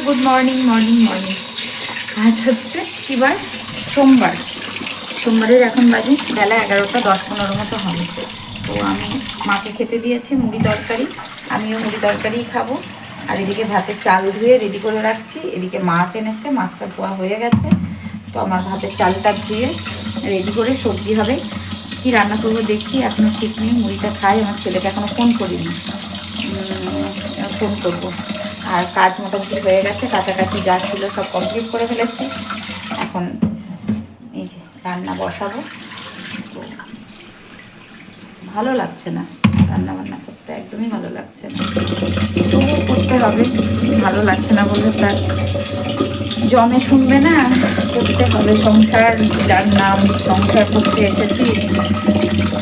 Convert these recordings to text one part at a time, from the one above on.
Good morning morning morning. আজ হচ্ছে কি বার? সোমবার। সোমবারের এখন বাজে বেলা 11টা 10-15 মতো হবে। তো আমি মাকে খেতে দিয়েছি মুড়ি তরকারি, আমিও মুড়ি তরকারিই খাবো। আর এদিকে ভাতের চাল ধুয়ে রেডি করে রাখছি। এদিকে মাছ এনেছে, মাছটা ধোয়া হয়ে গেছে। তো আমার ভাতের চালটা ধুয়ে রেডি করে সবজি হবে। কি রান্না করবো দেখি, এখনও ঠিক নেই। মুড়িটা খাই, আমার ছেলেকে এখনও ফোন করিনি, ফোন করবো। আর কাজ মোটামুটি হয়ে গেছে, কাছাকাছি যা ছিল সব কমপ্লিট করে ফেলেছি। এখন এই যে রান্না বসাবো। তো ভালো লাগছে না রান্না বান্না করতে, একদমই ভালো লাগছে না। তবুও করতে হবে, ভালো লাগছে না বলে তার জমে শুনবে না, করতে হবে। সংসার, যার নাম সংসার করতে এসেছি,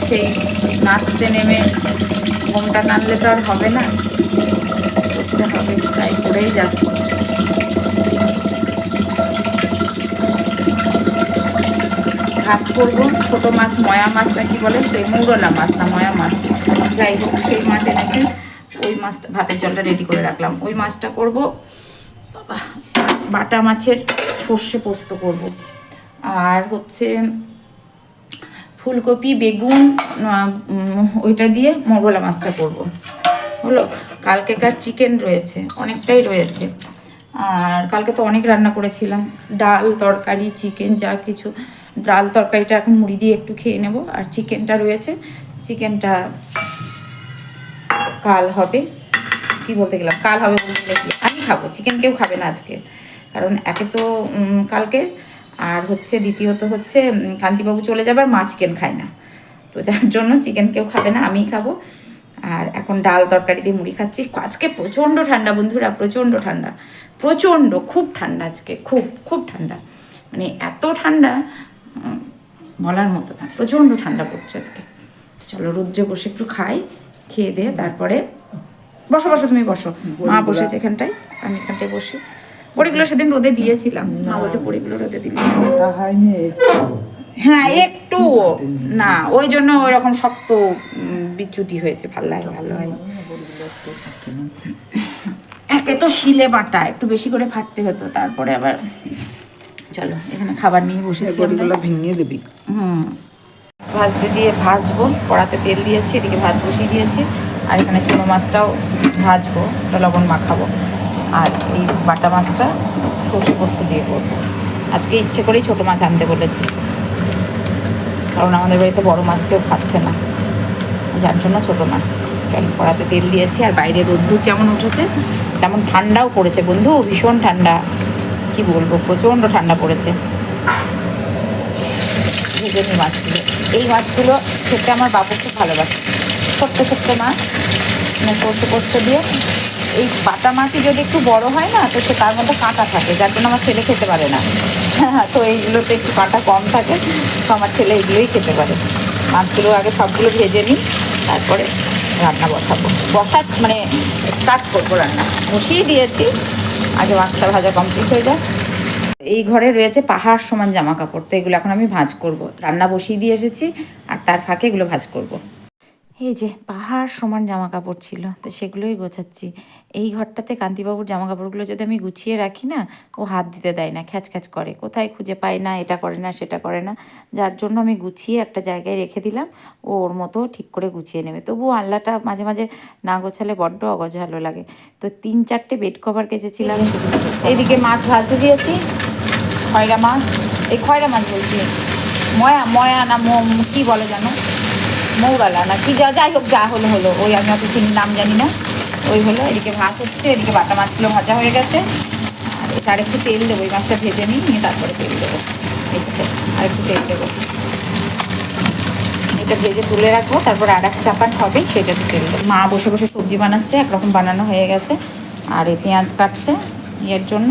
সেই নাচতে নেমে ঘোমটা টানলে তো আর হবে না, করতে হবে, তাই করেই যাচ্ছি। ভাত করবো, ছোটো মাছ, ময়া মাছ না কি বলে, সেই মৌরলা মাছ না ময়া মাছ, যাই হোক সেই মাছ এনেছে। ওই মাছটা, ভাতের জলটা রেডি করে রাখলাম, ওই মাছটা করব। বাটা মাছের সর্ষে পোস্ত করব। আর হচ্ছে ফুলকপি বেগুন ওইটা দিয়ে মৌরলা মাছটা করব। হলো, কালকেকার চিকেন রয়েছে, অনেকটাই রয়েছে। আর কালকে তো অনেক রান্না করেছিলাম, ডাল তরকারি চিকেন যা কিছু। ডাল তরকারিটা এখন মুড়ি দিয়ে একটু খেয়ে নেব। আর চিকেনটা রয়েছে, চিকেনটা কাল হবে। কি বলতে গেলাম, কাল হবে বলতে কি, আমি খাবো চিকেন, কেউ খাবে না আজকে। কারণ একে তো কালকের, আর হচ্ছে দ্বিতীয়ত হচ্ছে কান্তিবাবু চলে যাবে, আর মা চিকেন খায় না। তো যার জন্য চিকেন কেউ খাবে না, আমিই খাবো। আর এখন ডাল তরকারি দিয়ে মুড়ি খাচ্ছি। আজকে প্রচণ্ড ঠান্ডা বন্ধুরা, প্রচণ্ড ঠান্ডা, প্রচণ্ড, খুব ঠান্ডা আজকে, খুব খুব ঠান্ডা। মানে এত ঠান্ডা বলার মতো না, প্রচণ্ড ঠান্ডা পড়ছে আজকে। চলো রোদ্রে বসে একটু খাই, খেয়ে দিয়ে তারপরে বসো বসো, তুমি বসো। মা বসেছে এখানটায়, আমি এখানটায় বসি। বড়িগুলো সেদিন রোদে দিয়েছিলাম, মা বলছে বড়িগুলো রোদে দিলে হ্যাঁ একটু না, ওই জন্য ওই রকম শক্ত বিচ্যুতি হয়েছে, ভালো লাগে, ভালো হয়। একে তো শিলে বাটা, একটু বেশি করে ফাটতে হতো, তারপরে আবার চলো এখানে খাবার নিয়ে বসেছি। ভেঙে দিবি। ভাজতে দিয়ে ভাজবো, কড়াতে তেল দিয়েছি, এদিকে ভাত বসিয়ে দিয়েছি। আর এখানে চুনো মাছটাও ভাজবো, ওটা লবণ মাখাবো। আর এই বাটা মাছটা সর্ষে পোস্ত দিয়ে করবো। আজকে ইচ্ছে করেই ছোটো মাছ আনতে বলেছি, কারণ আমাদের বাড়িতে বড় মাছ কেউ খাচ্ছে না, যার জন্য ছোটো মাছ। চল কড়াতে তেল দিয়েছি। আর বাইরে রোদ্দুর যেমন উঠেছে তেমন ঠান্ডাও পড়েছে বন্ধু, ভীষণ ঠান্ডা, কি বলবো, প্রচণ্ড ঠান্ডা পড়েছে। ভেজে নিই মাছগুলো, এই মাছগুলো খেতে আমার বাবু খুব ভালোবাসে। ছোট্ট ছোট্ট মাছ, মানে সর্ষে পোস্ত দিয়ে। এই বাটা মাছই যদি একটু বড় হয় না, তো সে তার মধ্যে কাঁটা থাকে, যার জন্য আমার ছেলে খেতে পারে না। তো এইগুলোতে একটু কাঁটা কম থাকে, তো আমার ছেলে এইগুলোই খেতে পারে। মাছগুলো আগে সবগুলো ভেজে নিই, তারপরে রান্না বসাবো। মানে স্টার্ট করবো রান্না, বসিয়ে দিয়েছি, আগে মাছটা ভাজা কমপ্লিট হয়ে যায়। এই ঘরে রয়েছে পাহাড় সমান জামা কাপড়, তো এগুলো এখন আমি ভাঁজ করব। রান্না বসিয়ে দিয়ে এসেছি, আর তার ফাঁকে এগুলো ভাঁজ করব। এই যে পাহাড় সমান জামা কাপড় ছিল, তো সেগুলোই গোছাচ্ছি। এই ঘরটাতে কান্তিবাবুর জামা কাপড়গুলো যদি আমি গুছিয়ে রাখি না, ও হাত দিতে দেয় না, খ্যাচ খ্যাচ করে, কোথায় খুঁজে পায় না, এটা করে না সেটা করে না। যার জন্য আমি গুছিয়ে একটা জায়গায় রেখে দিলাম, ও ওর মতো ঠিক করে গুছিয়ে নেবে। তবুও আল্লাটা মাঝে মাঝে না গোছালে বড্ড অগোছালো লাগে। তো 3-4টে বেড কভার কেচেছিলাম। এইদিকে মাছ ভাজতে দিয়েছি, খয়রা মাছ, এই খয়রা মাছ বলছি, ময়া না কী বলে জানো, মৌরালা না কি, যাই হোক, যা হলো হলো, ওই আমি অত চিনির নাম জানি না, ওই হলো। এদিকে ভাত হচ্ছে, এদিকে বাটা মাছগুলো ভাজা হয়ে গেছে। আর এটা আরেকটু তেল দেবো, ওই মাছটা ভেজে নিয়ে তারপরে তেল দেবো। এইটাতে আরেকটু তেল দেবো, এটা ভেজে তুলে রাখবো, তারপরে আর এক চাপান হবে, সেটাতে তেল দেবো। মা বসে বসে সবজি বানাচ্ছে, একরকম বানানো হয়ে গেছে। আর এই পেঁয়াজ কাটছে ইয়ের জন্য।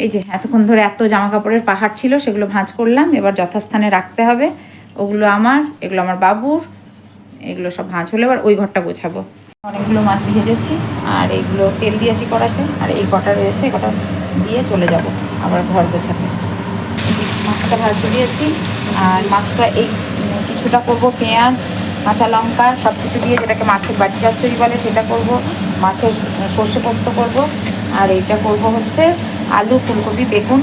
এই যে এতক্ষণ ধরে এত জামা কাপড়ের পাহাড় ছিল, সেগুলো ভাঁজ করলাম, এবার যথাস্থানে রাখতে হবে। ওগুলো আমার, এগুলো আমার বাবুর, এগুলো সব ভাঁজ হলে এবার ওই ঘরটা গোছাবো। অনেকগুলো মাছ ভেজেছি, আর এইগুলো তেল দিয়েছি কড়াতে, আর এই কটা রয়েছে, কটা দিয়ে চলে যাব আবার ঘর গোছাতে। মাছটা ভাজতে দিয়েছি, আর মাছটা এই কিছুটা করব পেঁয়াজ কাঁচা লঙ্কা সব কিছু দিয়ে, যেটাকে মাছের বাটি চচ্চড়ি বলে সেটা করব, মাছের সর্ষে পোস্ত করব, আর এইটা করব হচ্ছে আলু, ফুলকপি, বেগুন,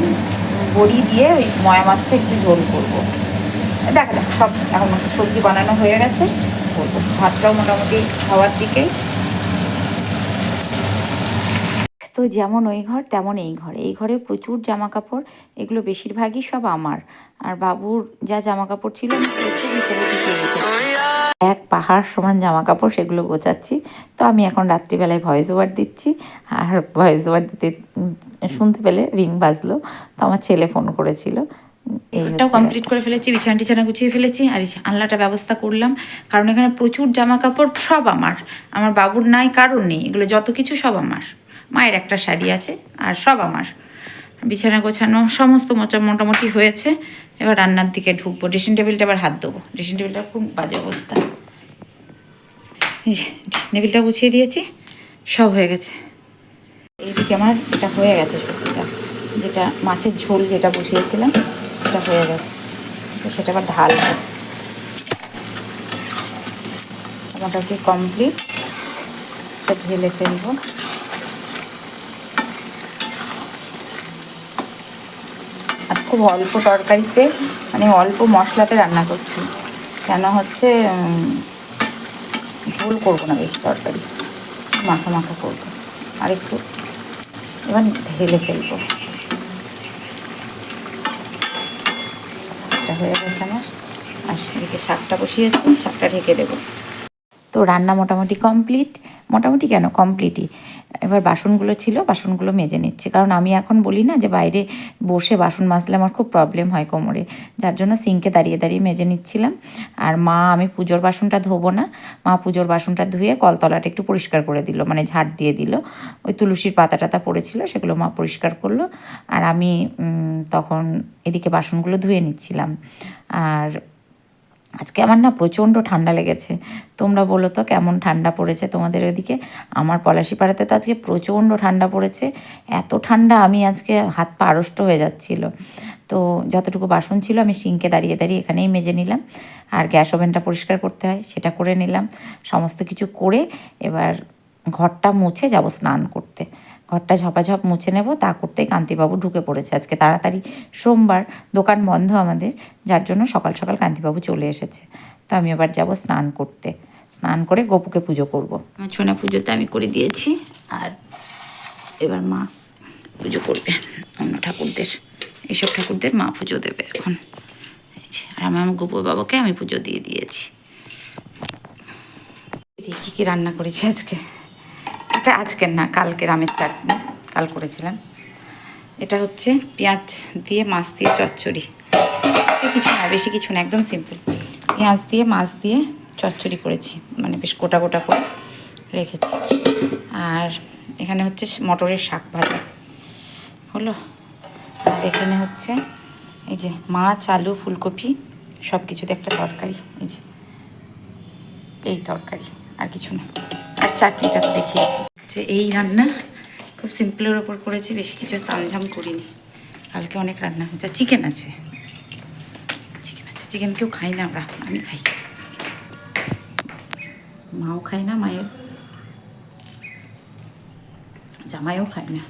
বড়ি দিয়ে ওই ময়া মাছটা একটু ঝোল করবো। দেখা যাক, সব এখন সবজি বানানো হয়ে গেছে, করবো। ভাতটাও মোটামুটি খাওয়ার দিকেই। তো যেমন ওই ঘর তেমন এই ঘর। এই ঘরে প্রচুর জামা কাপড়, এগুলো বেশিরভাগই সব আমার। আর বাবুর যা জামা কাপড় ছিল আমি প্রচুর ভিতরে ঢুকিয়ে রেখেছি, এক পাহাড় সমান জামা কাপড়, সেগুলো গোছাচ্ছি। তো আমি এখন রাত্রিবেলায় ভয়েস ওভার দিচ্ছি, আর ভয়েস ওভার দিতে শুনতে পেলে রিং বাজলো, তো আমার ছেলে ফোন করেছিল। এইটাও কমপ্লিট করে ফেলেছি, বিছানা টিছানা গুছিয়ে ফেলেছি, আর আনলাটা ব্যবস্থা করলাম, কারণ এখানে প্রচুর জামা কাপড়, সব আমার। আমার বাবুর নাই, কারণ নেই, এগুলো যত কিছু সব আমার। মায়ের একটা শাড়ি আছে, আর সব আমার। বিছানা গোছানো সমস্ত মোটামুটি হয়েছে। এবার রান্নার দিকে ঢুকবো। ড্রেসিং টেবিলটা এবার হাত দেবো, ড্রেসিং টেবিলটা খুব বাজে অবস্থা। এই যে ড্রেসিং টেবিলটা গুছিয়ে দিয়েছি, সব হয়ে গেছে। এইদিকে আমার এটা হয়ে গেছে, সবজিটা যেটা মাছের ঝোল যেটা বসিয়েছিলাম সেটা হয়ে গেছে, তো সেটা আবার ঢালবো। মোটামুটি কমপ্লিট, এটা ঢেলে ফেলবো। আর খুব অল্প তরকারিতে, মানে অল্প মশলাতে রান্না করছি, কেন হচ্ছে ঝোল করবো না বেশি, তরকারি মাখা মাখা করবো। আর একটু এবার ঢেলে ফেলবো। এটা হয়ে গেছে আমার। আর এদিকে শাকটা বসিয়েছি, শাকটা ঢেকে দেবো। তো রান্না মোটামুটি কমপ্লিট, মোটামুটি কেন কমপ্লিটই। এবার বাসনগুলো ছিল, বাসনগুলো মেজে নিচ্ছি, কারণ আমি এখন বলি না যে বাইরে বসে বাসন মাজলে আমার খুব প্রবলেম হয় কোমরে, যার জন্য সিঙ্কে দাঁড়িয়ে দাঁড়িয়ে মেজে নিচ্ছিলাম। আর মা, আমি পুজোর বাসনটা ধোবো না, মা পুজোর বাসনটা ধুয়ে কলতলাটা একটু পরিষ্কার করে দিল, মানে ঝাড় দিয়ে দিল। ওই তুলসীর পাতা টাতা পড়েছিল, সেগুলো মা পরিষ্কার করলো। আর আমি তখন এদিকে বাসনগুলো ধুয়ে নিচ্ছিলাম। আর আজকে আমার না প্রচণ্ড ঠান্ডা লেগেছে। তোমরা বলো তো কেমন ঠান্ডা পড়েছে তোমাদের ওদিকে? আমার পলাশিপাড়াতে তো আজকে প্রচণ্ড ঠান্ডা পড়েছে। এত ঠান্ডা, আমি আজকে হাত পা আড়ষ্ট হয়ে যাচ্ছিল। তো যতটুকু বাসন ছিল আমি সিঙ্কে দাঁড়িয়ে দাঁড়িয়ে এখানেই মেজে নিলাম। আর গ্যাস ওভেনটা পরিষ্কার করতে হয়, সেটা করে নিলাম। সমস্ত কিছু করে এবার ঘরটা মুছে যাব স্নান করতে। ঘরটা ঝপাঝপ মুছে নেব, তা করতেই কান্তিবাবু ঢুকে পড়েছে। আজকে তাড়াতাড়ি সোমবার, দোকান বন্ধ আমাদের, যার জন্য সকাল সকাল কান্তিবাবু চলে এসেছে। তো আমি এবার যাব স্নান করতে, স্নান করে গোপুকে পুজো করব। আমার ছোনা পুজোতে আমি করে দিয়েছি, আর এবার মা পুজো করবে অন্য ঠাকুরদের, এইসব ঠাকুরদের মা পুজো দেবে এখন। আর আমি আমার গোপুর বাবাকে আমি পুজো দিয়ে দিয়েছি। কী কী রান্না করেছি আজকে? এটা আজকের না, কালকের আমের চাটনি, কাল করেছিলাম। এটা হচ্ছে পেঁয়াজ দিয়ে মাছ দিয়ে চচ্চড়ি, কিছু না, বেশি কিছু না, একদম সিম্পল। পেঁয়াজ দিয়ে মাছ দিয়ে চচ্চড়ি করেছি, মানে বেশ গোটা গোটা করে রেখেছি। আর এখানে হচ্ছে মটরের শাক ভাজা হলো। আর এখানে হচ্ছে এই যে মাছ, আলু, ফুলকপি সব কিছুতে একটা তরকারি, এই যে এই তরকারি, আর কিছু না। আর চাটনিটা দেখিয়েছি যে এই রান্না খুব সিম্পলের ওপর করেছি, বেশি কিছু তামঝাম করিনি। কালকে অনেক রান্না হয়েছে। চিকেন আছে, চিকেন কেউ খাই না আমরা, আমি খাই, মাও খাই না, মায়ের জামাইও খাই না।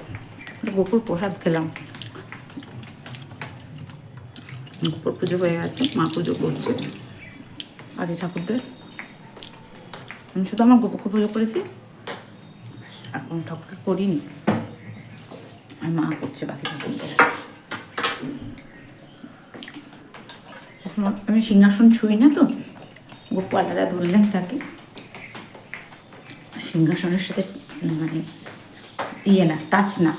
গোপুর প্রসাদ খেলাম। গোপুর পুজো হয়ে গেছে, মা পুজো করছে আগে ঠাকুরদের। আমি শুধু আমার গোপুকে পুজো করেছি, এখন ঠাকুরকে করিনি, আর মা করছে বাকি ঠাকুরদের। এখন আমি সিংহাসন ছুঁই না, তো গোপু আলাদা ধরলেন থাকে, সিংহাসনের সাথে মানে ইয়ে না, টাচ না।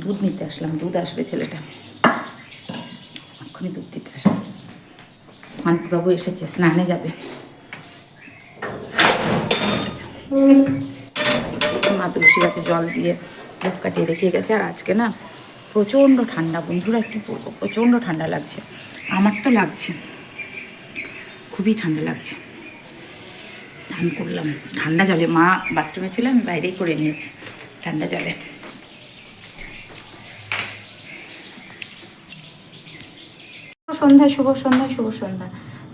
দুধ নিতে আসলাম, দুধ আসবে ছেলেটা, এক্ষুনি দুধ দিতে আসবে। কান্তিবাবু এসেছে, স্নানে যাবে। মা তুলসী গাছে জল দিয়ে ধূপ কাটিয়ে রেখে গেছে। আর আজকে না প্রচণ্ড ঠান্ডা, বন্ধুরা কী বলবো, প্রচণ্ড ঠান্ডা লাগছে। আমার তো লাগছে, খুবই ঠান্ডা লাগছে। স্নান করলাম ঠান্ডা জলে, মা বাথরুমে ছিল, আমি বাইরেই করে নিয়েছি ঠান্ডা জলে। সন্ধ্যা, শুভ সন্ধ্যা, শুভ সন্ধ্যা।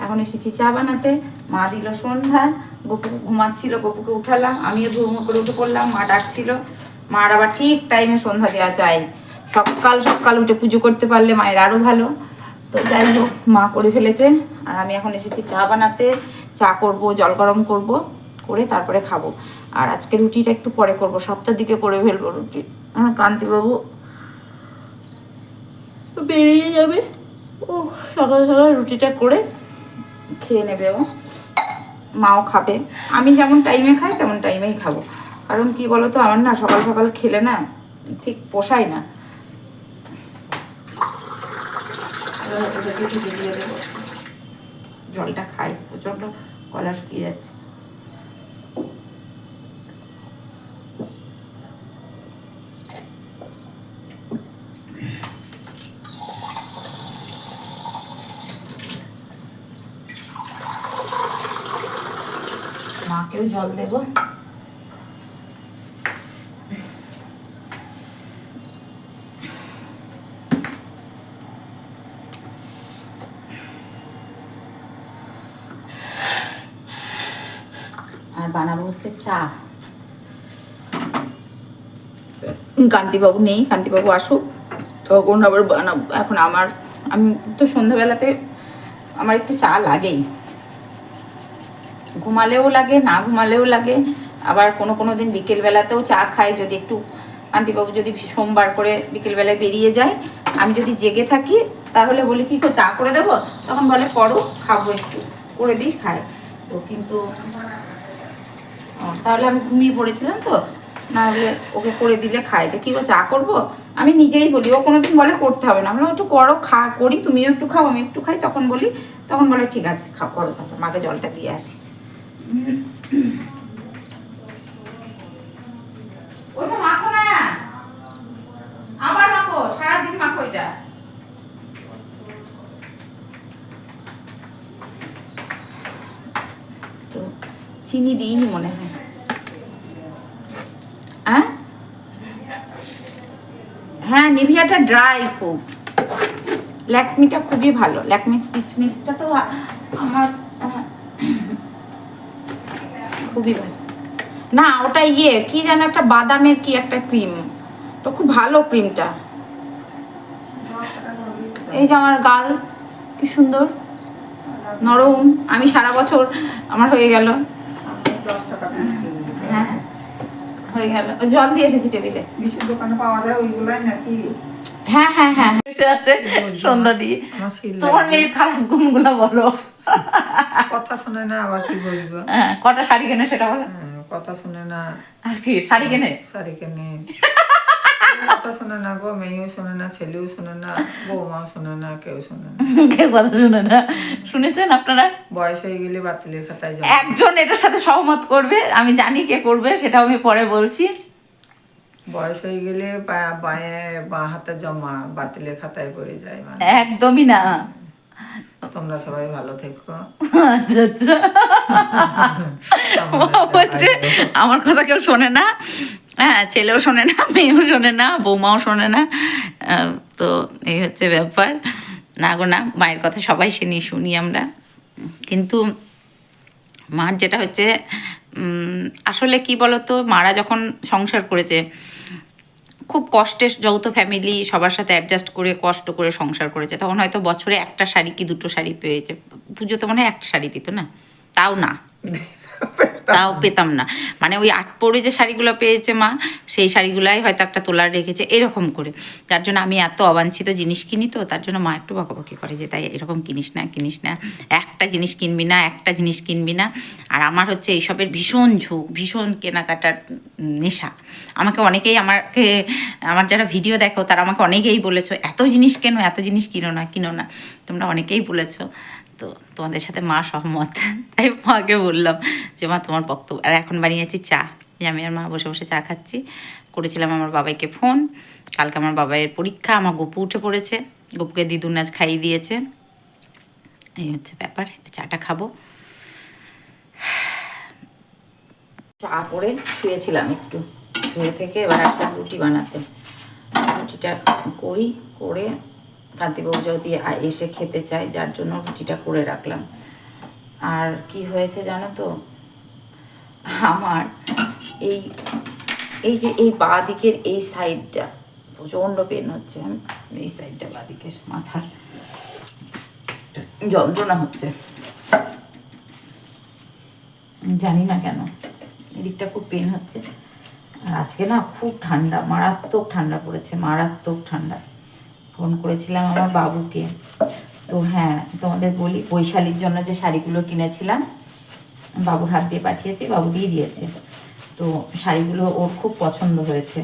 এখন এসেছি চা বানাতে, মা দিল সন্ধ্যা। গপুকে ঘুমাচ্ছিল, গপুকে উঠালাম, আমিও ধুমো করে উঠে পড়লাম। মা ডাকছিল, মার আবার ঠিক টাইমে সন্ধ্যা দেওয়া যায়, সকাল সকাল উঠে পুজো করতে পারলে মায়ের আরও ভালো। তো যাই হোক, মা করে ফেলেছে, আর আমি এখন এসেছি চা বানাতে। চা করব, জল গরম করব, করে তারপরে খাবো। আর আজকে রুটিটা একটু পরে করব, 7টার দিকে করে ফেলবো রুটি। কান্তিবাবু বেরিয়ে যাবে, ও সকাল সকাল রুটিটা করে খেয়ে নেবে, ও মাও খাবে। আমি যেমন টাইমে খাই তেমন টাইমেই খাবো, কারণ কি বলতো, আমার না সকাল সকাল খেলে না ঠিক পোষায় না। জলটা খাই, প্রচন্ড গলা শুকিয়ে যাচ্ছে। মাকেও জল দেবো। আর বানাবো হচ্ছে চা। কান্তিবাবু নেই, কান্তিবাবু আসুক তখন আবার বানাবো। এখন আমি তো সন্ধ্যাবেলাতে আমার একটু চা লাগেই, ঘুমালেও লাগে, না ঘুমালেও লাগে। আবার কোনো দিন বিকেলবেলাতেও চা খাই, যদি একটু কান্তিবাবু যদি সোমবার করে বিকেলবেলায় বেরিয়ে যায়, আমি যদি জেগে থাকি তাহলে বলি কি চা করে দেবো, তখন বলে করো, খাবো, একটু করে দিই, খাই। তো কিন্তু তাহলে আমি ঘুমিয়ে পড়েছিলাম, তো না হলে ওকে করে দিলে খাই। তো কী চা করবো, আমি নিজেই বলি, ও কোনোদিন বলে করতে হবে না, আমরা একটু করো, করি, তুমিও একটু খাও, আমি একটু খাই, তখন বলে ঠিক আছে খাও, করো, তারপর মাকে জলটা দিয়ে আসি। ওইটা মাখো না, আবার মাখো, সারাদিন মাখো এটা। তো চিনি দিইনি মনে হয়। হ্যাঁ, নিভিয়াটা ড্রাই খুব, ল্যাকমিটা খুবই ভালো, ল্যাকমি স্পিচ মিল্কটা তো আমার খুবই ভালো। না, ওটা কি যেন একটা বাদামের কি একটা ক্রিম, তো খুব ভালো ক্রিমটা। এই যে আমার গাল কি সুন্দর নরম, আমি সারা বছর আমার হয়ে গেল। হ্যাঁ হয়ে গেল, জল দিয়ে এসেছি টেবিলে, বিশুর দোকানে পাওয়া যায় ওইগুলাই নাকি? হ্যাঁ হ্যাঁ হ্যাঁ, সন্ধ্যা দিয়ে। তোমার মেয়ের খারাপ গুণগুলো বলো। কথা শুনে না, আবার কি বলবো। হ্যাঁ, কটা শাড়ি কেনে সেটা বলো। কথা শুনে না, আর কি শাড়ি কেনে কথা শোনে না গো, মেয়েও শোনে না, ছেলেও শোনে না, বৌমাও শোনে না, কেউ শোনে না, কেউ কথা শুনে না। শুনেছেন আপনারা? বয়স হয়ে গেলে বাতিলের খাতায় যাবে। একজন এটার সাথে সহমত করবে, আমি জানি কে করবে, সেটাও আমি পরে বলছি। বয়স হয়ে গেলে বাঁ হাতে জমা বাতিলের খাতায় পড়ে যায়, মানে একদমই না। তোমরা সবাই ভালো থেকো। আচ্ছা আচ্ছা, হচ্ছে আমার কথা কেউ শোনে না, হ্যাঁ, ছেলেও শোনে না, মেয়েও শোনে না, বৌমাও শোনে না। তো এই হচ্ছে ব্যাপার। না গো না, মায়ের কথা সবাই শুনি আমরা, কিন্তু মার যেটা হচ্ছে, আসলে কি বলতো, মারা যখন সংসার করেছে খুব কষ্টে, যৌথ ফ্যামিলি, সবার সাথে অ্যাডজাস্ট করে কষ্ট করে সংসার করেছে, তখন হয়তো বছরে একটা শাড়ি কি দুটো শাড়ি পেয়েছে। পুজোতে মনে হয় একটা শাড়ি দিত না, তাও পেতাম না, মানে ওই আটপৌরে যে শাড়িগুলো পেয়েছে মা, সেই শাড়িগুলাই হয়তো একটা তোলার রেখেছে এরকম করে। যার জন্য আমি এত অবাঞ্ছিত জিনিস কিনি, তো তার জন্য মা একটু বকাবকি করে যে তাই এরকম কিনিস না, একটা জিনিস কিনবি না। আর আমার হচ্ছে এইসবের ভীষণ ঝোঁক, ভীষণ কেনাকাটার নেশা। আমার যারা ভিডিও দেখো তারা আমাকে অনেকেই বলেছো এত জিনিস কিনো না, তোমরা অনেকেই বলেছো। তো তোমাদের সাথে মা সহমত, তাই মাকে বললাম যে মা তোমার বক্তব্য। আর এখন বানিয়েছি চা, যে আমি আর মা বসে বসে চা খাচ্ছি। করেছিলাম আমার বাবাইকে ফোন, কালকে আমার বাবাইয়ের পরীক্ষা, আমার গপু উঠে পড়েছে, গপুকে দিদুর নাচ খাইয়ে দিয়েছে। এই হচ্ছে ব্যাপার, চাটা খাবো। চা করে শুয়েছিলাম একটু, শুয়ে থেকে এবার একটা রুটি বানাতে, রুটিটা করে কান্তিবাবু যদি এসে খেতে চায়, যার জন্য রুটিটা করে রাখলাম। আর কি হয়েছে জানো তো, আমার এই এই যে এই বাঁ দিকের এই সাইডটা প্রচণ্ড পেন হচ্ছে, এই সাইডটা বাঁ দিকের মাথার যন্ত্রণা হচ্ছে, জানি না কেন এদিকটা খুব পেন হচ্ছে। আর আজকে না খুব ঠান্ডা, মারাত্মক ঠান্ডা পড়েছে, মারাত্মক ঠান্ডা। ফোন করেছিলাম আমার বাবুকে, তো হ্যাঁ তোমাদের বলি বৈশালীর জন্য যে শাড়িগুলো কিনেছিলাম বাবুর হাত দিয়ে পাঠিয়েছি, বাবু দিয়ে দিয়েছে। তো শাড়িগুলো ওর খুব পছন্দ হয়েছে,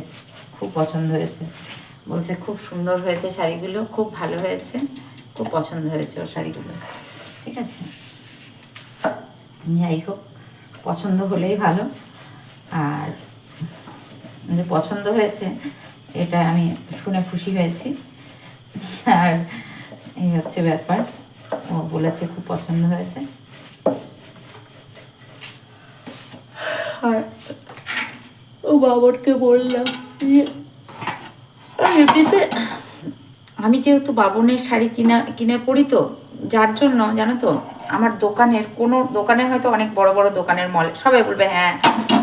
খুব পছন্দ হয়েছে, বলছে খুব সুন্দর হয়েছে শাড়িগুলো, খুব ভালো হয়েছে, খুব পছন্দ হয়েছে ওর শাড়িগুলো। ঠিক আছে, যাই হোক, পছন্দ হলেই ভালো। আর যে পছন্দ হয়েছে এটা আমি শুনে খুশি হয়েছি। আর এই হচ্ছে ব্যাপার, ও বলেছে খুব পছন্দ হয়েছে। আর ও বাবরকে বললাম এমনিতে আমি যেহেতু বাবনের শাড়ি কিনে পরি, তো যার জন্য জানো তো আমার কোনো দোকানের হয়তো অনেক বড় বড় দোকানের মল সবাই বলবে হ্যাঁ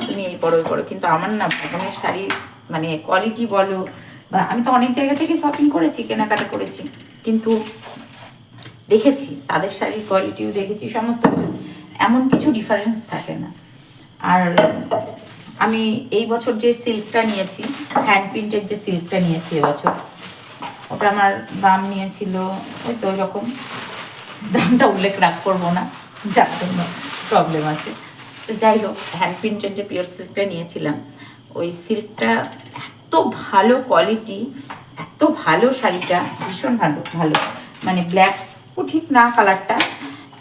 তুমি এই পরো ওই পরো, কিন্তু আমার না বাবনের শাড়ি মানে কোয়ালিটি বলো, বা আমি তো অনেক জায়গা থেকে শপিং করেছি, কেনাকাটা করেছি, কিন্তু দেখেছি তাদের শাড়ির কোয়ালিটিও দেখেছি, সমস্ত কিছু, এমন কিছু ডিফারেন্স থাকে না। আর আমি এই বছর যে সিল্কটা নিয়েছি, হ্যান্ড প্রিন্টের যে সিল্কটা নিয়েছি এবছর, ওটা আমার দাম নিয়েছিল ওই তো ওই রকম, দামটা উল্লেখ করবো না, যার জন্য প্রবলেম আছে। তো যাই হোক, হ্যান্ড প্রিন্টের যে পিওর সিল্কটা নিয়েছিলাম, ওই সিল্কটা এত ভালো কোয়ালিটি, এত ভালো শাড়িটা, ভীষণ ভালো ভালো, মানে ব্ল্যাকও ঠিক না, কালারটা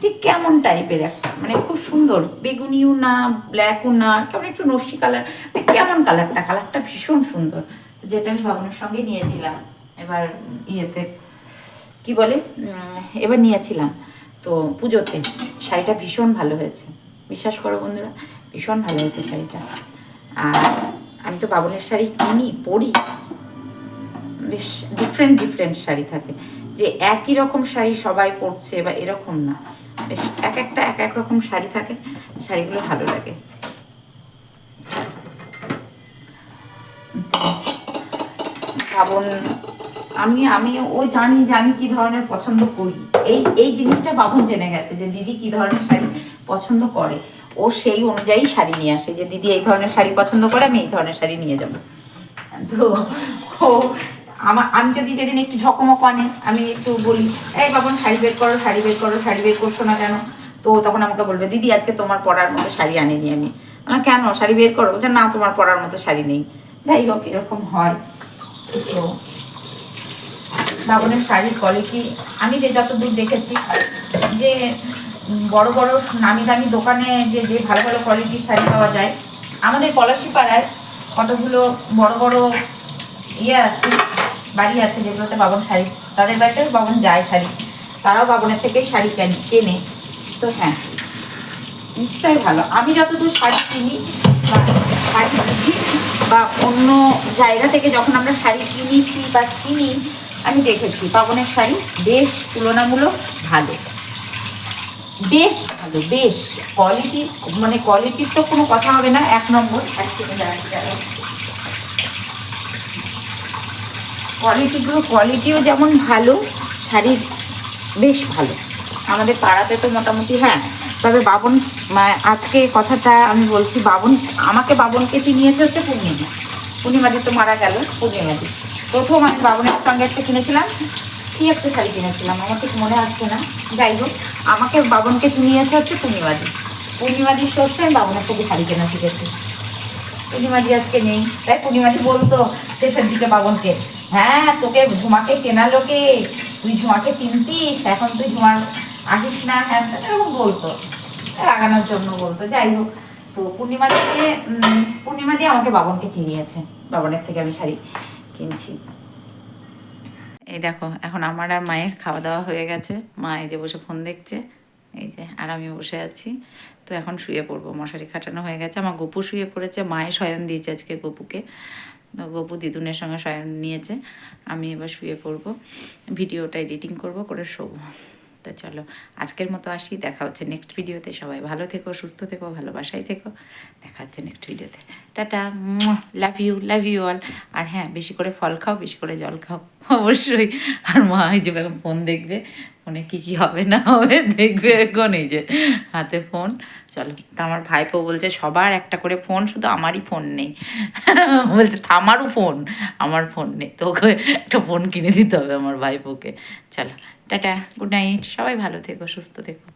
ঠিক কেমন টাইপের একটা, মানে খুব সুন্দর, বেগুনিও না ব্ল্যাকও না, কেমন একটু নস্যি কালার, মানে কেমন কালারটা ভীষণ সুন্দর, যেটা আমি বাবনের সঙ্গে নিয়েছিলাম এবার ইয়েতে কি বলে এবার নিয়েছিলাম তো পুজোতে। শাড়িটা ভীষণ ভালো হয়েছে, বিশ্বাস করো বন্ধুরা, ভীষণ ভালো হয়েছে শাড়িটা। আর আমি তো বাবনের শাড়ি কিনি পরি, বেশ ডিফারেন্ট শাড়ি থাকে, যে একই রকম শাড়ি সবাই পরছে বা এরকম না, বেশ এক এক রকম শাড়ি থাকে, শাড়িগুলো ভালো লাগে। বাবন আমি ও জানি যে আমি কি ধরনের পছন্দ করি, এই জিনিসটা বাবন জেনে গেছে যে দিদি কি ধরনের শাড়ি পছন্দ করে, ও সেই অনুযায়ী শাড়ি নিয়ে আসে, যে দিদি এই ধরনের শাড়ি পছন্দ করে, আমি এই ধরনের শাড়ি নিয়ে যাবো। তো ও আমি যদি যেদিন একটু ঝকমক আনে, আমি একটু বলি এই বাবন শাড়ি বের করো, শাড়ি বের করো, শাড়ি বের করছো না কেন, তো তখন আমাকে বলবে দিদি আজকে তোমার পরার মতো শাড়ি আনিনি আমি। কেন শাড়ি বের করো, বলছে না তোমার পরার মতো শাড়ি নেই। যাই হোক, এরকম হয়। তো বাবনের শাড়ির কোয়ালিটি আমি যে যতদূর দেখেছি, যে বড় বড় নামি দামি দোকানে যে যে ভালো ভালো কোয়ালিটির শাড়ি পাওয়া যায়, আমাদের পলাশিপাড়ায় কতগুলো বড় বড় ইয়ে আছে, বাড়ি আছে যেগুলোতে বাবন শাড়ি, তাদের বাড়িতে বাবন যায় শাড়ি, তারাও বাবনের থেকেই শাড়ি কেনে। তো হ্যাঁ, নিশ্চয়ই ভালো। আমি যতদূর শাড়ি কিনি বা শাড়ি বুঝি, বা অন্য জায়গা থেকে যখন আমরা শাড়ি কিনেছি বা কিনি, আমি দেখেছি বাবনের শাড়ি বেশ তুলনামূলক ভালো, বেশ ভালো, বেশ কোয়ালিটি, মানে কোয়ালিটির তো কোনো কথা হবে না, এক নম্বর। কোয়ালিটিও যেমন ভালো, শাড়ির বেশ ভালো। আমাদের পাড়াতে তো মোটামুটি হ্যাঁ, তবে বাবন আজকে কথাটা আমি বলছি, আমাকে বাবনকে চিনিয়েছে হচ্ছে পূর্ণিমাদি তো মারা গেল, পূর্ণিমাদি প্রথম আমি বাবনের সঙ্গে একটা কিনেছিলাম, কি একটা শাড়ি কিনেছিলাম আমার ঠিক মনে আসছে না, যাই হোক আমাকে বাবনকে চিনিয়েছে হচ্ছে পূর্ণিমাদির সর্ষে আমি বাবনের থেকে শাড়ি কেনা শিখেছি। পূর্ণিমাদি আজকে নেই, তাই পূর্ণিমাদি বলতো শেষের দিকে বাবনকে, হ্যাঁ তোকে ঝুমাকে চেনা লোকে, তুই ঝুমাকে চিনতিস, এখন তুই ঝুমার আসিস না, হ্যাঁ এরকম বলতো, রাগানোর জন্য বলতো। যাই হোক, তো পূর্ণিমাদি আমাকে বাবনকে চিনিয়েছে, বাবনের থেকে আমি শাড়ি কিনছি। এই দেখো, এখন আমার আর মায়ের খাওয়া দাওয়া হয়ে গেছে, মা এই যে বসে ফোন দেখছে, এই যে, আর আমি বসে আছি। তো এখন শুয়ে পড়বো, মশারি খাটানো হয়ে গেছে, আমার গপু শুয়ে পড়েছে, মায়ে শয়ন দিয়েছে আজকে গপুকে, গপু দিদুনের সঙ্গে শয়ন নিয়েছে, আমি এবার শুয়ে পড়বো, ভিডিওটা এডিটিং করব, করে শোবো। তো চলো আজকের মতো আসি, দেখা হচ্ছে নেক্সট ভিডিওতে। সবাই ভালো থেকো, সুস্থ থেকো, ভালোবাসায় থেকো। দেখা হচ্ছে নেক্সট ভিডিওতে। Tata, love you all. আর হ্যাঁ, বেশি করে ফল খাও, বেশি করে জল খাও অবশ্যই। আর মা এই যে এখন ফোন দেখবে, ফোনে কী কী হবে না হবে দেখবে এখন, এই যে হাতে ফোন। চলো, তা আমার ভাইপো বলছে সবার একটা করে ফোন, শুধু আমারই ফোন নেই। বলছে আমারও ফোন, আমার ফোন নেই, তো ওকে একটা ফোন কিনে দিতে হবে আমার ভাইপোকে। চলো টাটা, গুড নাইট, সবাই ভালো থেকো, সুস্থ থেকো।